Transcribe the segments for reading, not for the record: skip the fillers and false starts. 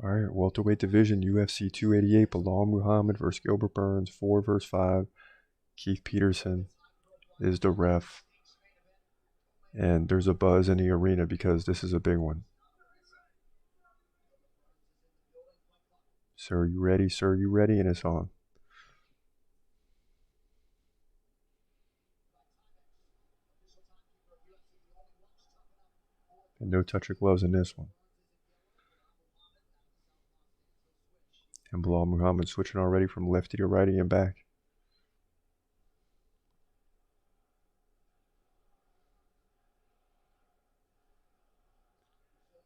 All right, welterweight division, UFC 288, Belal Muhammad versus Gilbert Burns, 4 versus 5. Keith Peterson is the ref. And there's a buzz in the arena because this is a big one. Sir, you ready? Sir, you ready? And it's on. And no touch of gloves in this one. And Belal Muhammad switching already from lefty to righty and back.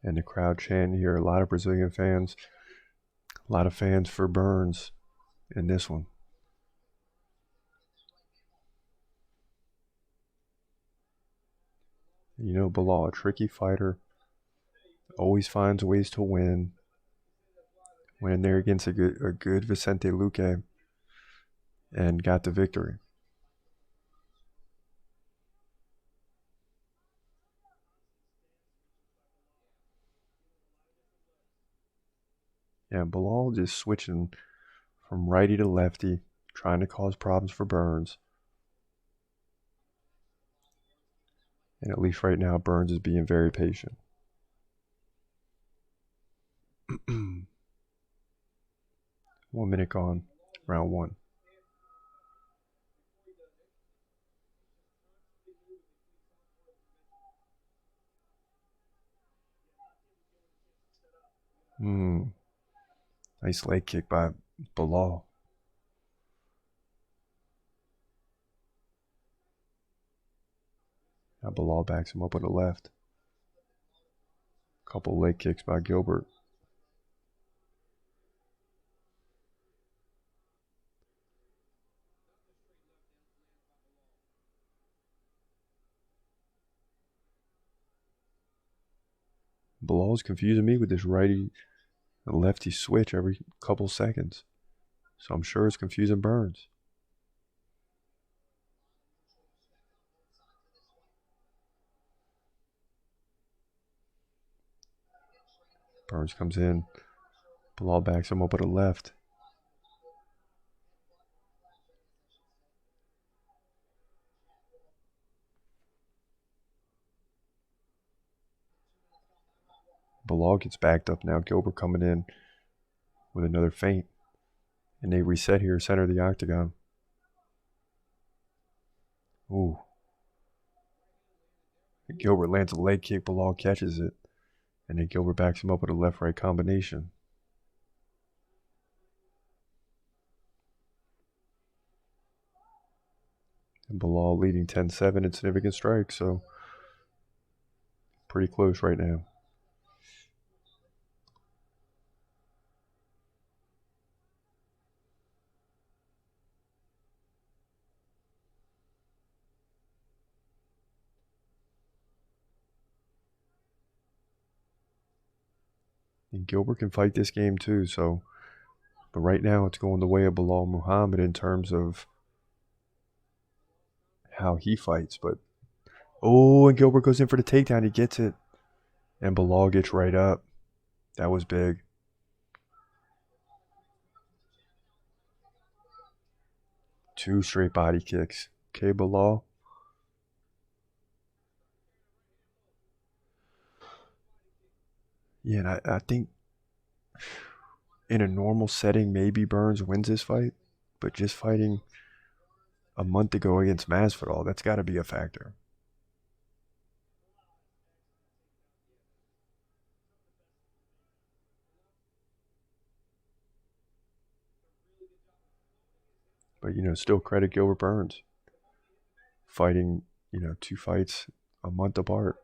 And the crowd chanting here. A lot of Brazilian fans. A lot of fans for Burns in this one. You know, Belal, a tricky fighter. Always finds ways to win. Went in there against a good Vicente Luque and got the victory. Yeah, Belal just switching from righty to lefty, trying to cause problems for Burns. And at least right now, Burns is being very patient. 1 minute gone, round 1. Nice leg kick by Belal. Now Belal backs him up with a left. Couple leg kicks by Gilbert. Belal's confusing me with this righty and lefty switch every couple seconds. So I'm sure it's confusing Burns. Burns comes in. Belal backs him up with a left. Belal gets backed up now. Gilbert coming in with another feint. And they reset here, center of the octagon. Ooh. Gilbert lands a leg kick. Belal catches it. And then Gilbert backs him up with a left-right combination. And Belal leading 10-7 in significant strikes, so pretty close right now. And Gilbert can fight this game too, so. But right now it's going the way of Belal Muhammad in terms of how he fights. But and Gilbert goes in for the takedown. He gets it. And Belal gets right up. That was big. Two straight body kicks. Okay, Belal. Yeah, and I think in a normal setting, maybe Burns wins this fight. But just fighting a month ago against Masvidal, that's got to be a factor. But, still credit Gilbert Burns. Fighting, 2 fights a month apart.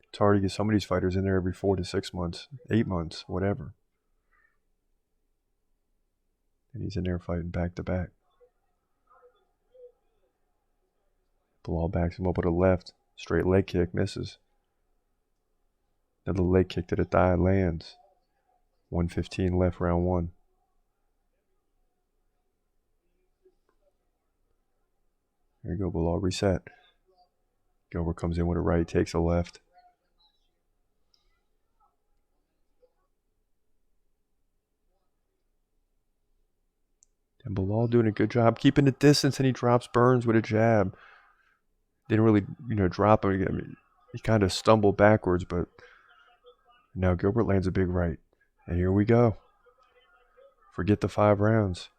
It's hard to get some of these fighters in there every 4 to 6 months, 8 months, whatever. And he's in there fighting back to back. Belal backs him up with a left. Straight leg kick, misses. Another leg kick to the thigh, lands. 1:15 left, round 1. There you go, Belal, reset. Gilbert comes in with a right, takes a left. And Belal doing a good job keeping the distance, and he drops Burns with a jab. Didn't really, drop him. I mean, he kind of stumbled backwards, but now Gilbert lands a big right. And here we go. Forget the 5 rounds.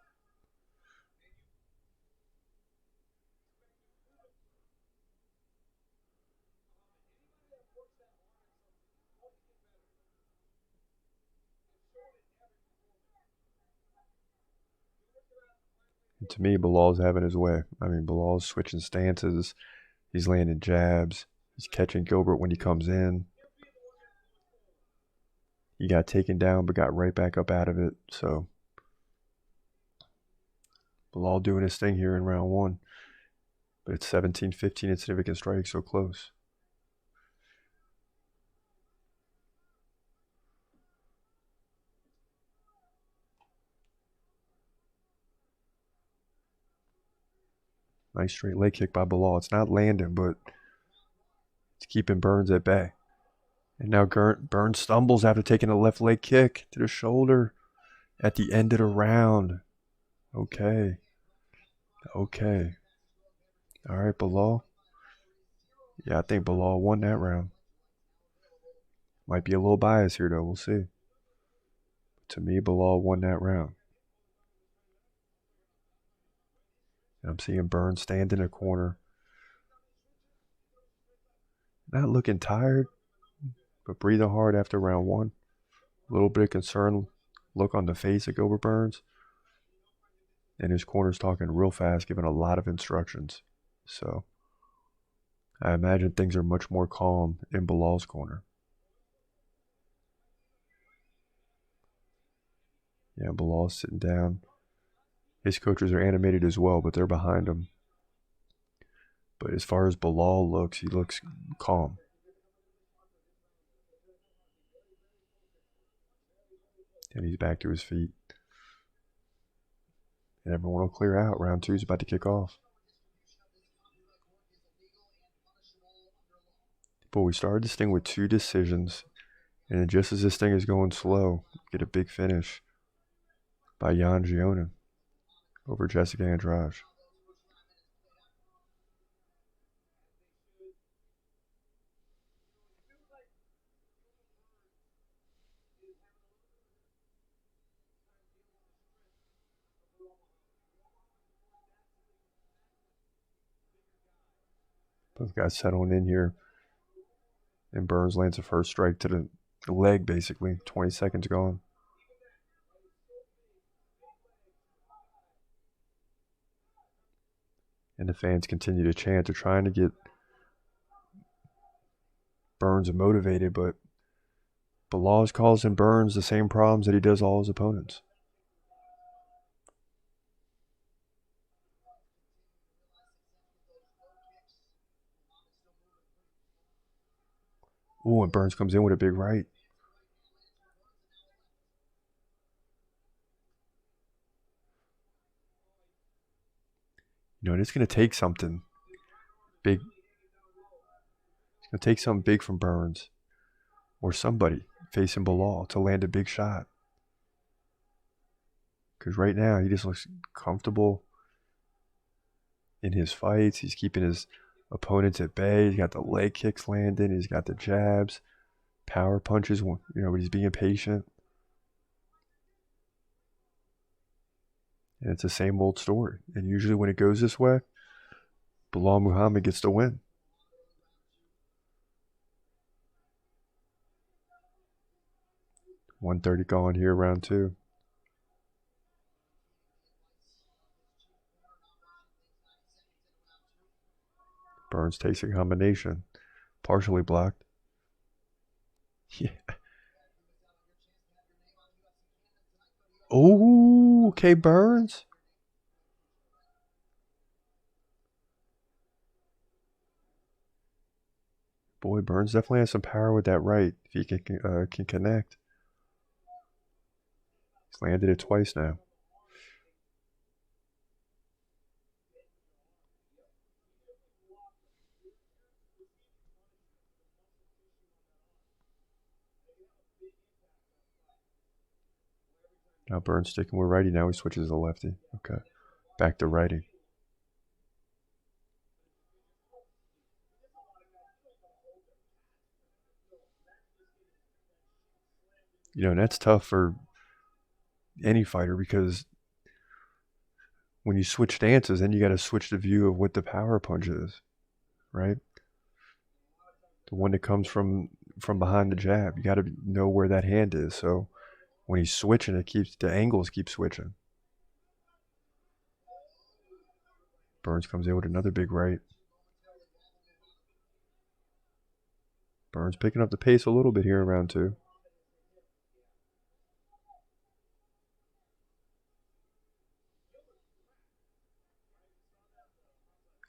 And to me, Belal's having his way. I mean, Belal's switching stances. He's landing jabs. He's catching Gilbert when he comes in. He got taken down but got right back up out of it. So Belal doing his thing here in round 1. But it's 17-15 in significant strikes, so close. Nice straight leg kick by Belal. It's not landing, but it's keeping Burns at bay. And now Burns stumbles after taking a left leg kick to the shoulder at the end of the round. Okay. All right, Belal. Yeah, I think Belal won that round. Might be a little biased here, though. We'll see. To me, Belal won that round. And I'm seeing Burns stand in a corner. Not looking tired, but breathing hard after round 1. A little bit of concern look on the face of Gilbert Burns. And his corner's talking real fast, giving a lot of instructions. So I imagine things are much more calm in Belal's corner. Yeah, Belal's sitting down. His coaches are animated as well, but they're behind him. But as far as Belal looks, he looks calm. And he's back to his feet. And everyone will clear out. Round 2 is about to kick off. But we started this thing with 2 decisions. And just as this thing is going slow, get a big finish by Jan Gionin over Jessica Andrade. Both guys settling in here. And Burns lands a first strike to the leg, basically. 20 seconds gone. And the fans continue to chant. They're trying to get Burns motivated, but Belal is causing Burns the same problems that he does all his opponents. Ooh, and Burns comes in with a big right. And it's going to take something big. It's going to take something big from Burns or somebody facing Belal to land a big shot. Because right now, he just looks comfortable in his fights. He's keeping his opponents at bay. He's got the leg kicks landing. He's got the jabs, power punches, but he's being patient. And it's the same old story. And usually when it goes this way, Belal Muhammad gets the win. .130 gone here, round 2. Burns takes a combination. Partially blocked. Yeah. Oh, okay, Burns. Boy, Burns definitely has some power with that right if he can connect. He's landed it twice now. Now Burns sticking with righty. Now he switches to lefty. Okay. Back to righty. And that's tough for any fighter because when you switch stances, then you got to switch the view of what the power punch is, right? The one that comes from behind the jab. You got to know where that hand is. So when he's switching, the angles keep switching. Burns comes in with another big right. Burns picking up the pace a little bit here in round 2.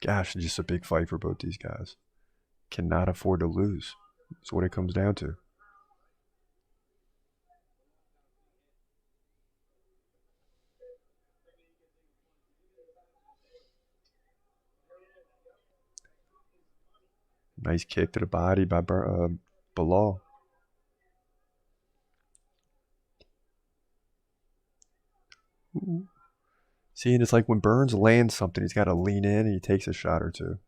Gosh, it's just a big fight for both these guys. Cannot afford to lose. That's what it comes down to. Nice kick to the body by Belal. See, and it's like when Burns lands something, he's got to lean in and he takes a shot or two.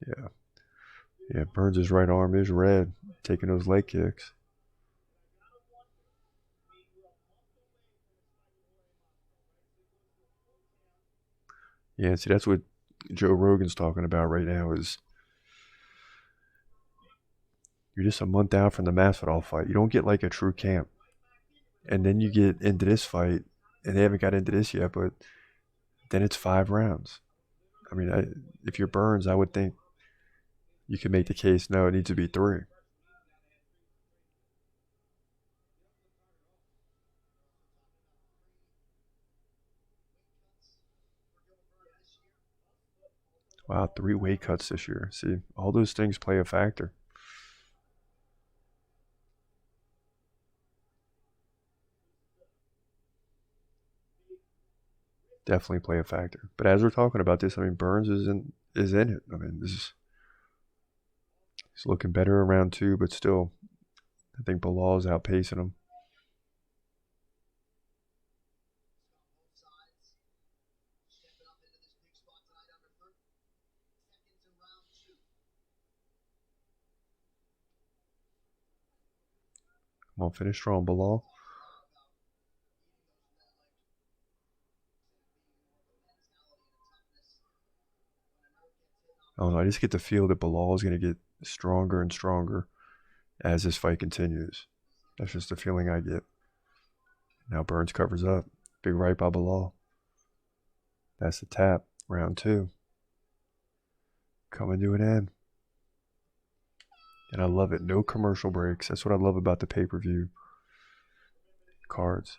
Yeah. Yeah, Burns' right arm is red, taking those leg kicks. Yeah, see, that's what Joe Rogan's talking about right now is you're just a month out from the Masvidal fight. You don't get like a true camp. And then you get into this fight, and they haven't got into this yet, but then it's 5 rounds. I mean, if you're Burns, I would think you can make the case, no, it needs to be 3. Wow, 3 weight cuts this year. See, all those things play a factor. Definitely play a factor. But as we're talking about this, I mean, Burns is in it. I mean, he's looking better around 2, but still, I think Belal is outpacing him. Come on, finish strong, Belal. I don't know. I just get the feel that Belal is going to get stronger and stronger as this fight continues. That's just the feeling I get. Now Burns covers up. Big right by Belal. That's the tap. Round 2. Coming to an end. And I love it. No commercial breaks. That's what I love about the pay-per-view cards.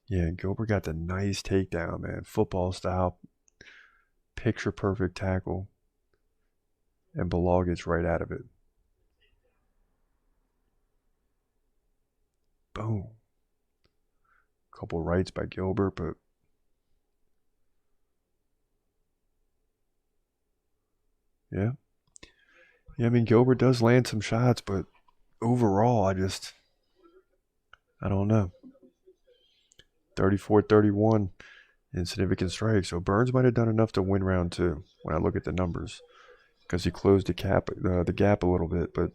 Yeah, Gilbert got the nice takedown, man. Football style. Picture perfect tackle. And Belal gets right out of it. Boom. Couple rights by Gilbert, but yeah. Yeah, I mean, Gilbert does land some shots, but overall, I don't know. 34-31 in significant strikes. So Burns might have done enough to win round 2 when I look at the numbers because he closed the gap a little bit. But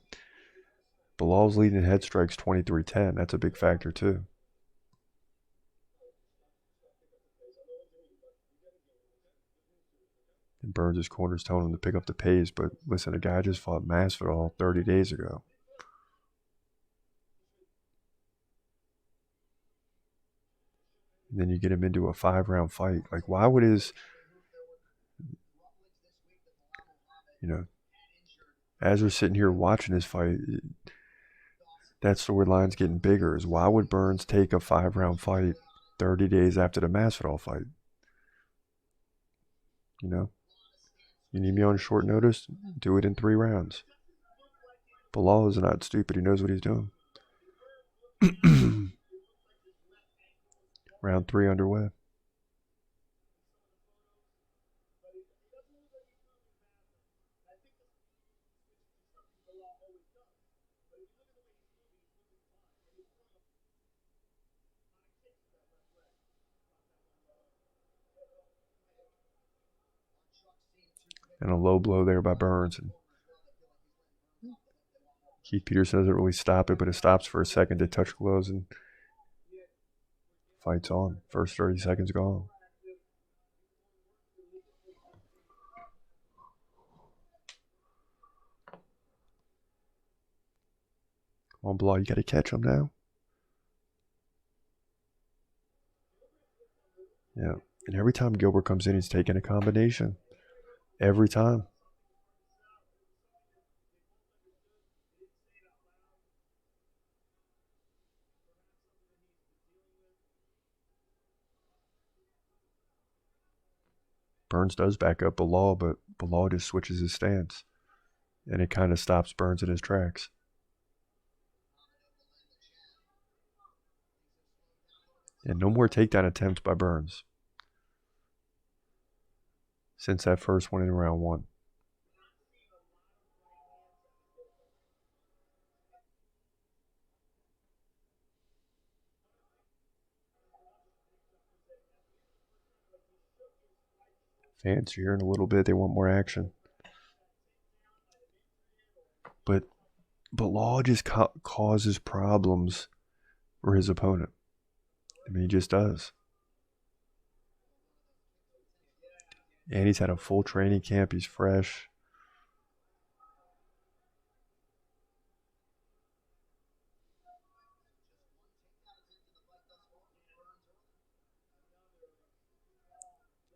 Bilal's leading head strikes 23-10. That's a big factor too. And Burns' corner's telling him to pick up the pace. But listen, a guy just fought Masvidal 30 days ago. And then you get him into a 5-round fight. Like, why would as we're sitting here watching this fight, that storyline's getting bigger. Is why would Burns take a 5-round fight 30 days after the Masvidal fight? You need me on short notice? Do it in 3 rounds. Belal is not stupid. He knows what he's doing. Round 3 underway. And a low blow there by Burns. And Keith Peterson doesn't really stop it, but it stops for a second to touch gloves and fights on. First 30 seconds gone. Come on, Belal, you got to catch him now. Yeah. And every time Gilbert comes in, he's taking a combination. Every time. Burns does back up Belal, but Belal just switches his stance. And it kind of stops Burns in his tracks. And no more takedown attempts by Burns since that first one in round 1. Fans cheering a little bit. They want more action. But Belal just causes problems for his opponent. I mean, he just does. And he's had a full training camp. He's fresh.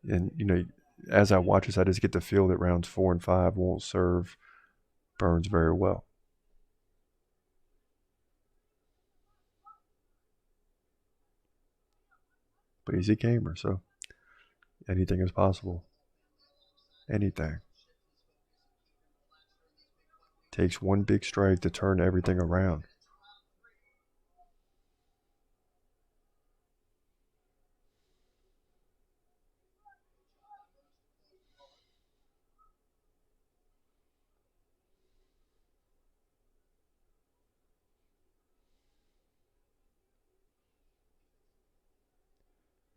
And, you know, as I watch this, I just get the feel that rounds 4 and 5 won't serve Burns very well. But he's a gamer, so anything is possible. Anything. Takes one big strike to turn everything around.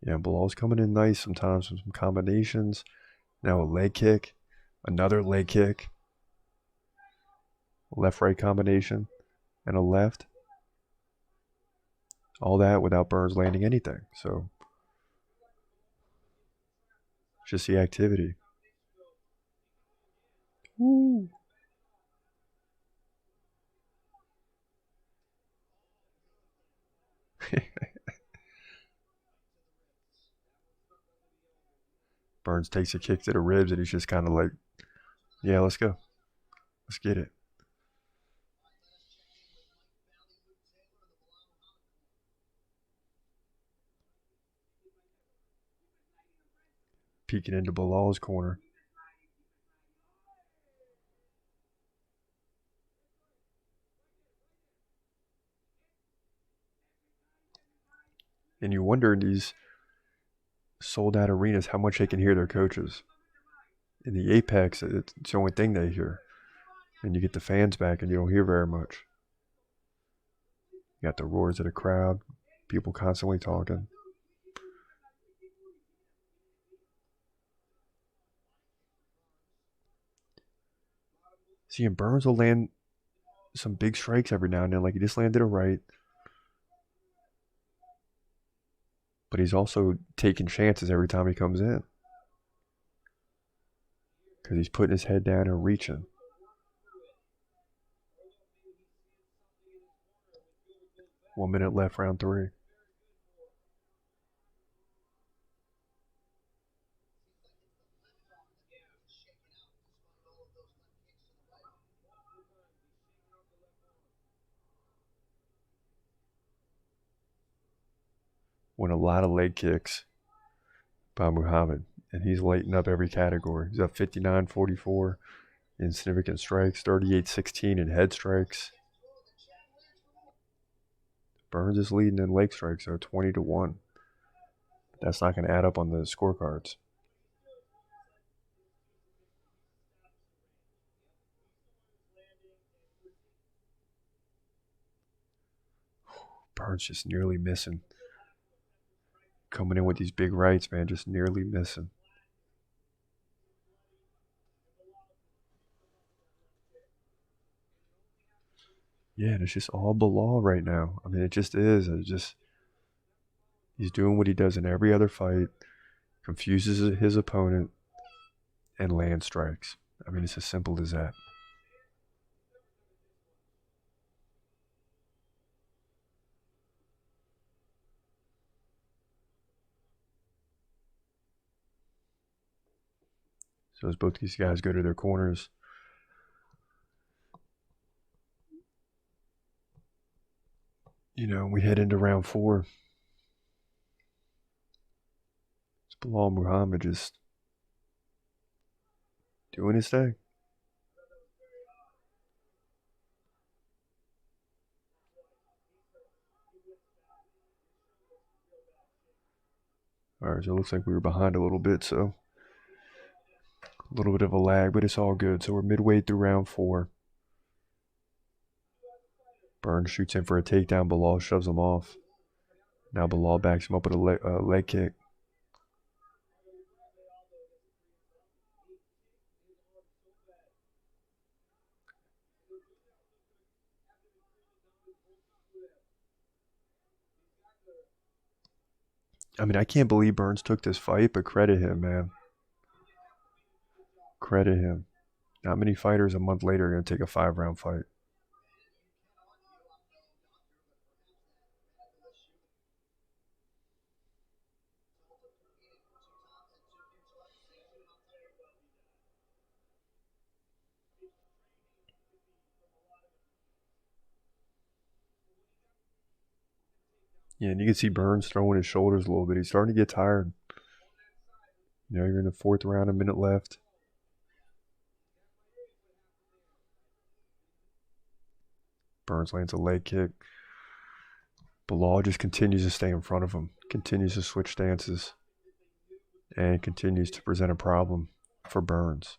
Yeah, Belal's coming in nice sometimes with some combinations. Now a leg kick, another leg kick, left-right combination, and a left. All that without Burns landing anything. So, just the activity. Woo. Burns takes a kick to the ribs, and he's just kind of like, yeah, let's go. Let's get it. Peeking into Belal's corner. And you wonder in these sold out arenas how much they can hear their coaches. In the Apex, it's the only thing they hear. And you get the fans back and you don't hear very much. You got the roars of the crowd, people constantly talking. Seeing Burns will land some big strikes every now and then, like he just landed a right. But he's also taking chances every time he comes in. Because he's putting his head down and reaching. One minute left, round 3. Won a lot of leg kicks by Muhammad. And he's lighting up every category. He's up 59-44, in significant strikes, 38-16 in head strikes. Burns is leading in leg strikes, so 20-1. That's not going to add up on the scorecards. Burns just nearly missing. Coming in with these big rights, man, just nearly missing. Yeah, and it's just all Belal right now. I mean, it just is. He's doing what he does in every other fight, confuses his opponent, and land strikes. I mean, it's as simple as that. So as both these guys go to their corners, we head into round 4. It's Belal Muhammad just doing his thing. All right, so it looks like we were behind a little bit, so a little bit of a lag, but it's all good. So we're midway through round 4. Burns shoots in for a takedown. Belal shoves him off. Now Belal backs him up with a leg kick. I mean, I can't believe Burns took this fight, but credit him, man. Credit him. Not many fighters a month later are going to take a 5-round fight. Yeah, and you can see Burns throwing his shoulders a little bit. He's starting to get tired. You're in the 4th round, a minute left. Burns lands a leg kick. Belal just continues to stay in front of him, continues to switch stances, and continues to present a problem for Burns.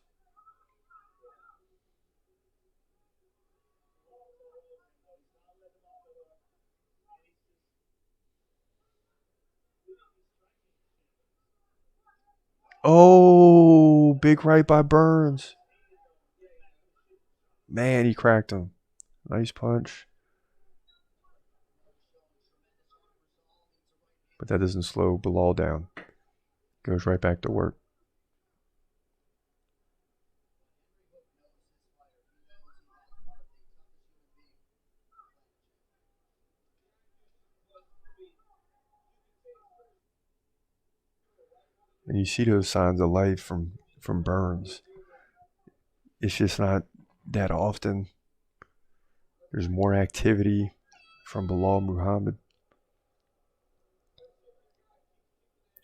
Oh, big right by Burns. Man, he cracked him. Nice punch. But that doesn't slow Belal down. Goes right back to work. And you see those signs of life from Burns. It's just not that often. There's more activity from Belal Muhammad.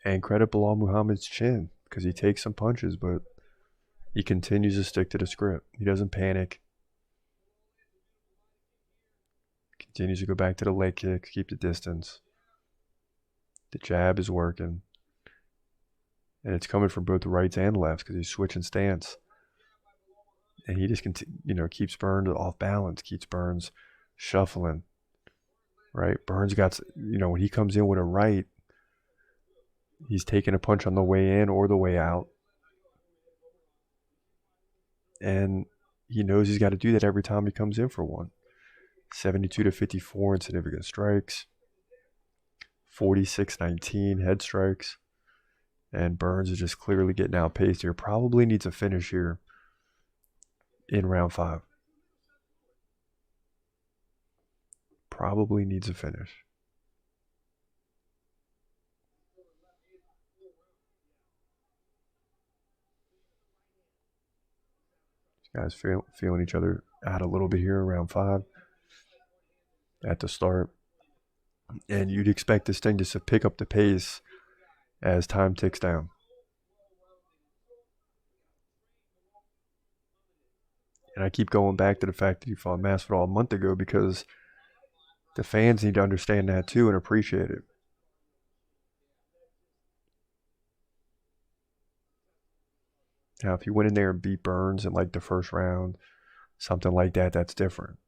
And credit Belal Muhammad's chin, because he takes some punches, but he continues to stick to the script. He doesn't panic. Continues to go back to the leg kicks, keep the distance. The jab is working. And it's coming from both the rights and lefts because he's switching stance. And he just keeps Burns off balance, keeps Burns shuffling. Right? Burns got, when he comes in with a right, he's taking a punch on the way in or the way out. And he knows he's got to do that every time he comes in for one. 72-54 in significant strikes. 46-19 head strikes. And Burns is just clearly getting outpaced here. Probably needs a finish here in round 5. Probably needs a finish. Guys feeling each other out a little bit here in round 5 at the start. And you'd expect this thing just to pick up the pace as time ticks down. And I keep going back to the fact that he fought Masvidal a month ago because the fans need to understand that too and appreciate it. Now, if you went in there and beat Burns in like the first round, something like that, that's different.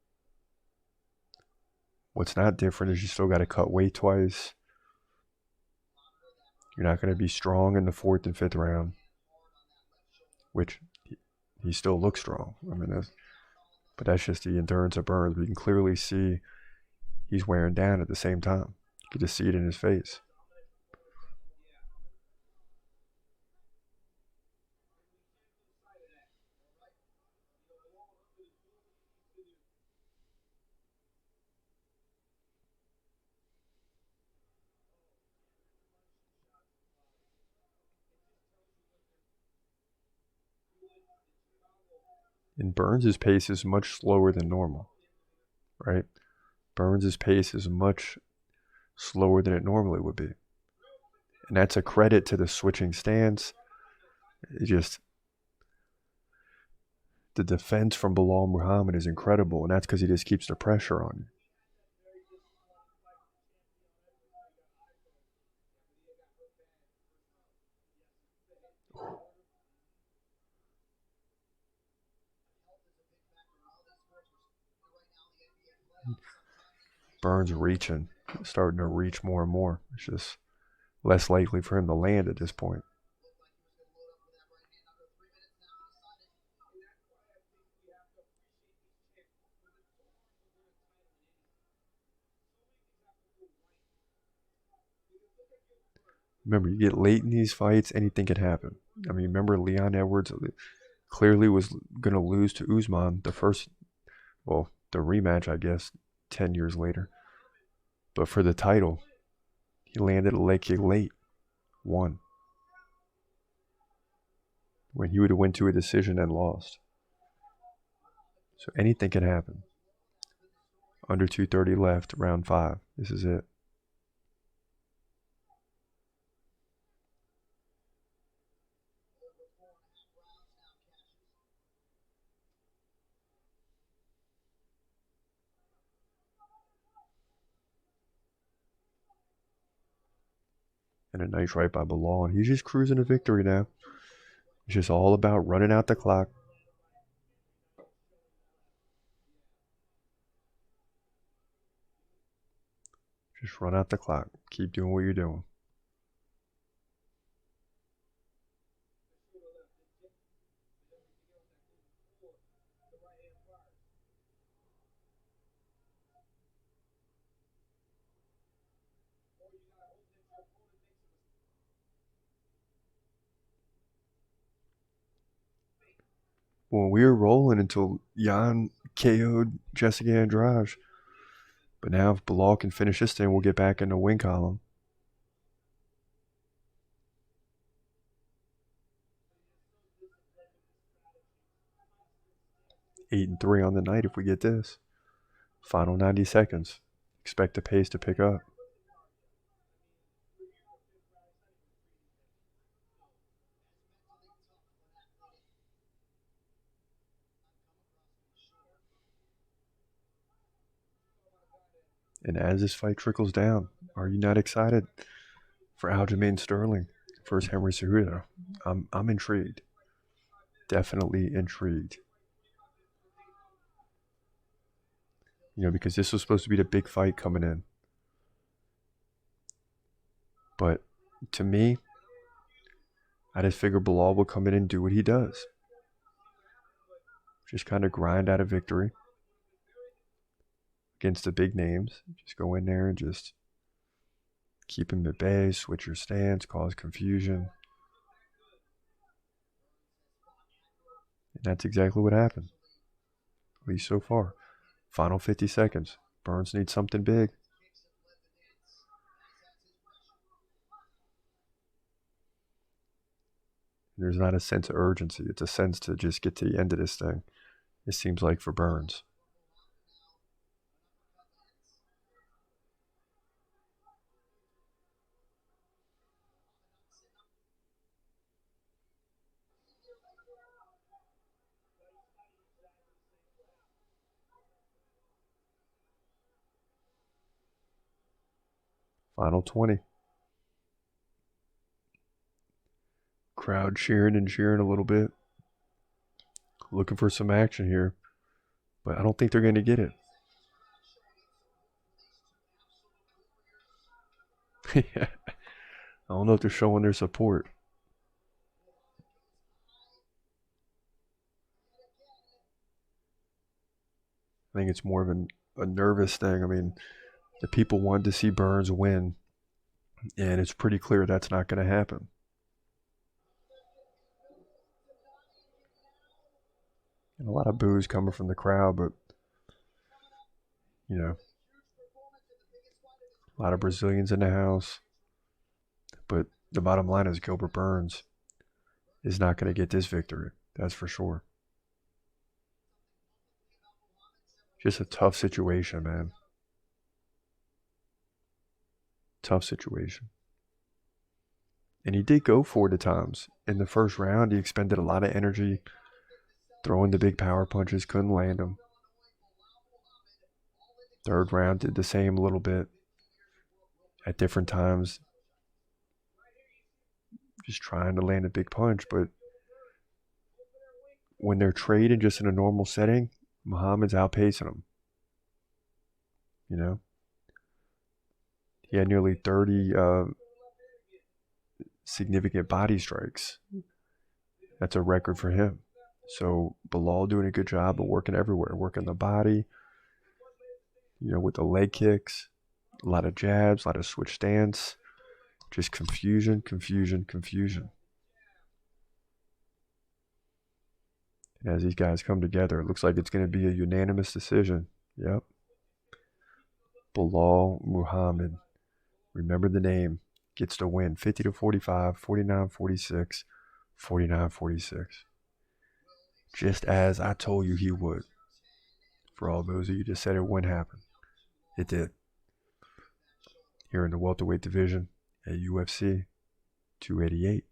What's not different is you still got to cut weight twice. You're not going to be strong in the fourth and fifth round, which he still looks strong. I mean, but that's just the endurance of Burns. We can clearly see he's wearing down at the same time. You can just see it in his face. And Burns' pace is much slower than normal, right? Burns' pace is much slower than it normally would be. And that's a credit to the switching stance. It just, the defense from Belal Muhammad is incredible, and that's because he just keeps the pressure on you. Burns reaching, starting to reach more and more. It's just less likely for him to land at this point. Remember, you get late in these fights, anything can happen. I mean, remember Leon Edwards clearly was going to lose to Usman the rematch, I guess, 10 years later. But for the title, he landed a leg kick late, won. When he would have went to a decision and lost. So anything can happen. Under 2:30 left, round 5. This is it. And a nice right by Belal. And he's just cruising to victory now. It's just all about running out the clock. Just run out the clock. Keep doing what you're doing. Well, we were rolling until Jan KO'd Jessica Andrade. But now if Belal can finish this thing, we'll get back in the win column. 8-3 on the night if we get this. Final 90 seconds. Expect the pace to pick up. And as this fight trickles down, are you not excited for Aljamain Sterling versus Henry Cejudo? I'm intrigued. Definitely intrigued. Because this was supposed to be the big fight coming in. But to me, I just figured Belal would come in and do what he does. Just kind of grind out a victory against the big names. Just go in there and just keep him at bay, switch your stance, cause confusion. And that's exactly what happened. At least so far. Final 50 seconds. Burns needs something big. There's not a sense of urgency. It's a sense to just get to the end of this thing. It seems like for Burns. Final 20. Crowd cheering and cheering a little bit. Looking for some action here. But I don't think they're going to get it. Yeah. I don't know if they're showing their support. I think it's more of a nervous thing. I mean, the people wanted to see Burns win, and it's pretty clear that's not going to happen. And a lot of boos coming from the crowd, but, you know, a lot of Brazilians in the house. But the bottom line is Gilbert Burns is not going to get this victory. That's for sure. Just a tough situation, man. Tough situation. And he did go for it at times. In the first round, he expended a lot of energy throwing the big power punches, couldn't land them. Third round, did the same a little bit at different times. Just trying to land a big punch, but when they're trading just in a normal setting, Muhammad's outpacing him. You know? He had nearly 30 significant body strikes. That's a record for him. So Belal doing a good job of working everywhere, working the body, you know, with the leg kicks, a lot of jabs, a lot of switch stance, just confusion. And as these guys come together, it looks like it's going to be a unanimous decision. Yep. Belal Muhammad, remember the name, gets the win 50-45, 49-46, 49-46. Just as I told you he would. For all those of you that said it wouldn't happen, it did. Here in the welterweight division at UFC 288.